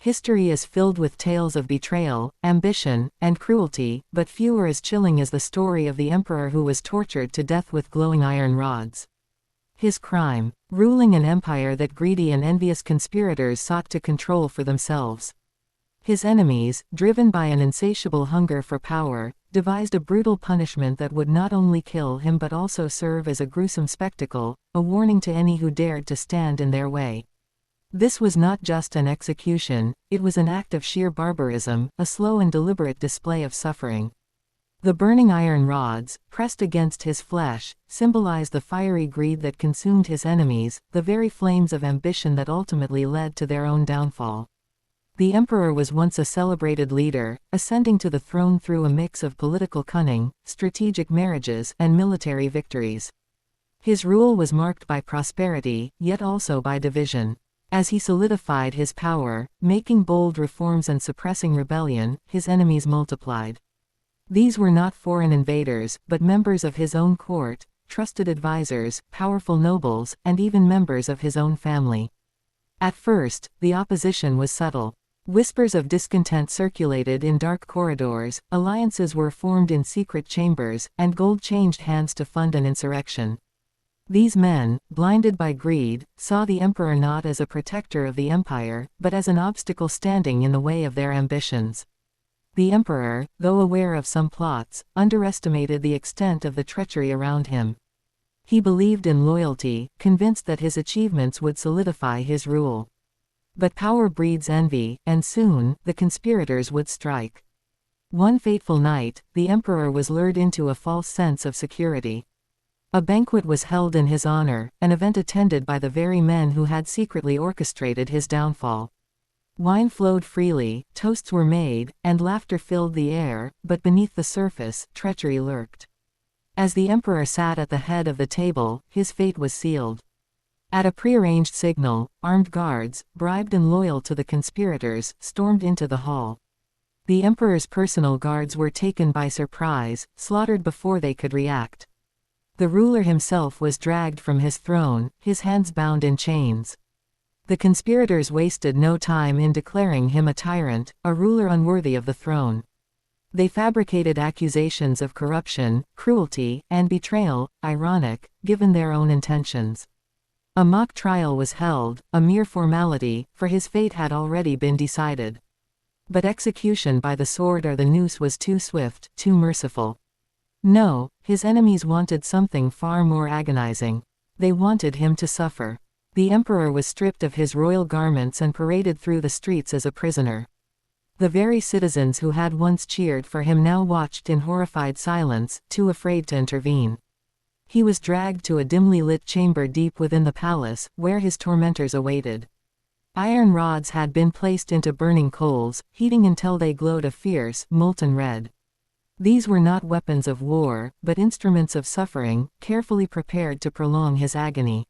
History is filled with tales of betrayal, ambition, and cruelty, but few are as chilling as the story of the emperor who was tortured to death with glowing iron rods. His crime: ruling an empire that greedy and envious conspirators sought to control for themselves. His enemies, driven by an insatiable hunger for power, devised a brutal punishment that would not only kill him but also serve as a gruesome spectacle, a warning to any who dared to stand in their way. This was not just an execution, it was an act of sheer barbarism, a slow and deliberate display of suffering. The burning iron rods, pressed against his flesh, symbolized the fiery greed that consumed his enemies, the very flames of ambition that ultimately led to their own downfall. The emperor was once a celebrated leader, ascending to the throne through a mix of political cunning, strategic marriages, and military victories. His rule was marked by prosperity, yet also by division. As he solidified his power, making bold reforms and suppressing rebellion, his enemies multiplied. These were not foreign invaders, but members of his own court, trusted advisors, powerful nobles, and even members of his own family. At first, the opposition was subtle. Whispers of discontent circulated in dark corridors, alliances were formed in secret chambers, and gold changed hands to fund an insurrection. These men, blinded by greed, saw the emperor not as a protector of the empire, but as an obstacle standing in the way of their ambitions. The emperor, though aware of some plots, underestimated the extent of the treachery around him. He believed in loyalty, convinced that his achievements would solidify his rule. But power breeds envy, and soon, the conspirators would strike. One fateful night, the emperor was lured into a false sense of security. A banquet was held in his honor, an event attended by the very men who had secretly orchestrated his downfall. Wine flowed freely, toasts were made, and laughter filled the air, but beneath the surface, treachery lurked. As the emperor sat at the head of the table, his fate was sealed. At a prearranged signal, armed guards, bribed and loyal to the conspirators, stormed into the hall. The emperor's personal guards were taken by surprise, slaughtered before they could react. The ruler himself was dragged from his throne, his hands bound in chains. The conspirators wasted no time in declaring him a tyrant, a ruler unworthy of the throne. They fabricated accusations of corruption, cruelty, and betrayal, ironic, given their own intentions. A mock trial was held, a mere formality, for his fate had already been decided. But execution by the sword or the noose was too swift, too merciful. No, his enemies wanted something far more agonizing. They wanted him to suffer. The emperor was stripped of his royal garments and paraded through the streets as a prisoner. The very citizens who had once cheered for him now watched in horrified silence, too afraid to intervene. He was dragged to a dimly lit chamber deep within the palace, where his tormentors awaited. Iron rods had been placed into burning coals, heating until they glowed a fierce, molten red. These were not weapons of war, but instruments of suffering, carefully prepared to prolong his agony.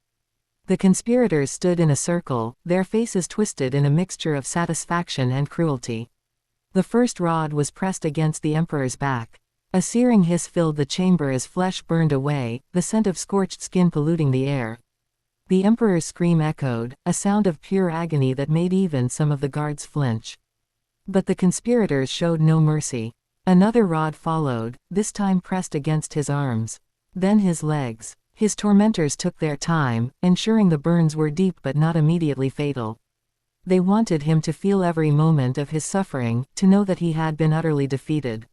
The conspirators stood in a circle, their faces twisted in a mixture of satisfaction and cruelty. The first rod was pressed against the emperor's back. A searing hiss filled the chamber as flesh burned away, the scent of scorched skin polluting the air. The emperor's scream echoed, a sound of pure agony that made even some of the guards flinch. But the conspirators showed no mercy. Another rod followed, this time pressed against his arms. Then his legs. His tormentors took their time, ensuring the burns were deep but not immediately fatal. They wanted him to feel every moment of his suffering, to know that he had been utterly defeated.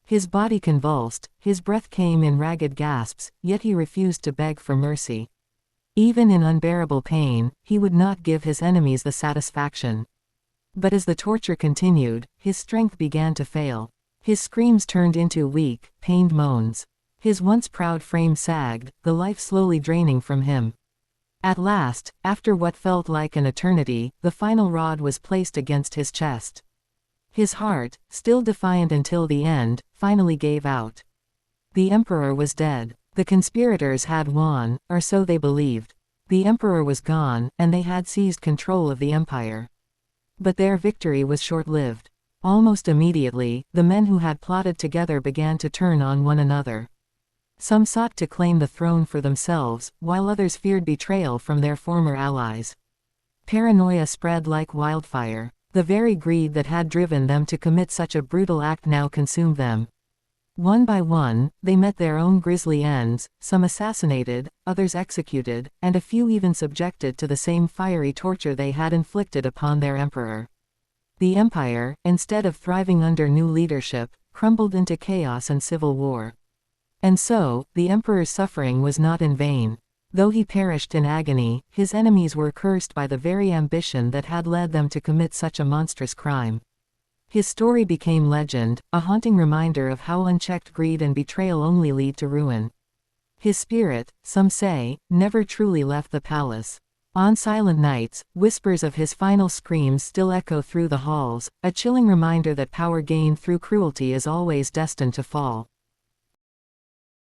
His body convulsed, his breath came in ragged gasps, yet he refused to beg for mercy. Even in unbearable pain, he would not give his enemies the satisfaction. But as the torture continued, his strength began to fail. His screams turned into weak, pained moans. His once proud frame sagged, the life slowly draining from him. At last, after what felt like an eternity, the final rod was placed against his chest. His heart, still defiant until the end, finally gave out. The emperor was dead. The conspirators had won, or so they believed. The emperor was gone, and they had seized control of the empire. But their victory was short-lived. Almost immediately, the men who had plotted together began to turn on one another. Some sought to claim the throne for themselves, while others feared betrayal from their former allies. Paranoia spread like wildfire. The very greed that had driven them to commit such a brutal act now consumed them. One by one, they met their own grisly ends, some assassinated, others executed, and a few even subjected to the same fiery torture they had inflicted upon their emperor. The empire, instead of thriving under new leadership, crumbled into chaos and civil war. And so, the emperor's suffering was not in vain. Though he perished in agony, his enemies were cursed by the very ambition that had led them to commit such a monstrous crime. His story became legend, a haunting reminder of how unchecked greed and betrayal only lead to ruin. His spirit, some say, never truly left the palace. On silent nights, whispers of his final screams still echo through the halls, a chilling reminder that power gained through cruelty is always destined to fall.